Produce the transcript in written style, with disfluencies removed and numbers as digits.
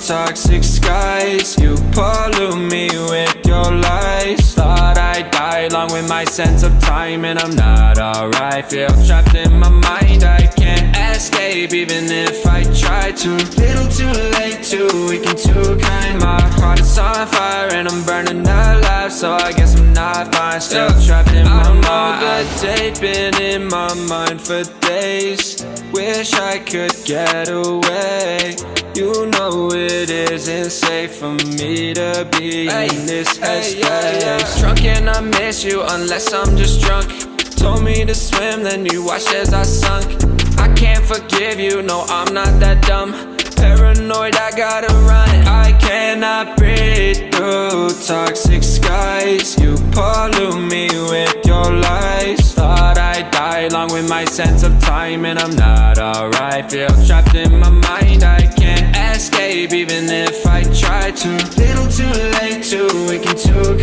toxic skies. You pollute me with your lies. Thought I'd die along with my sense of time, and I'm not alright. Feel trapped in my mind, I can't escape even if I try to. Little too late, too weak and too kind. My heart is on fire and I'm burning alive, so I guess I'm not fine. Still trapped in my mind. I know the date been in my mind for days. Wish I could get away. You know it isn't safe for me to be in this headspace. Drunk and I miss you unless I'm just drunk. Told me to swim, then you watched as I sunk. I can't forgive you, no I'm not that dumb. Paranoid, I gotta run. I cannot breathe through toxic skies. You pollute me with your lies. Thought I'd die along with my sense of time, and I'm not alright. Feel trapped in my mind, I can't escape even if I try to. Little too late, too weak and too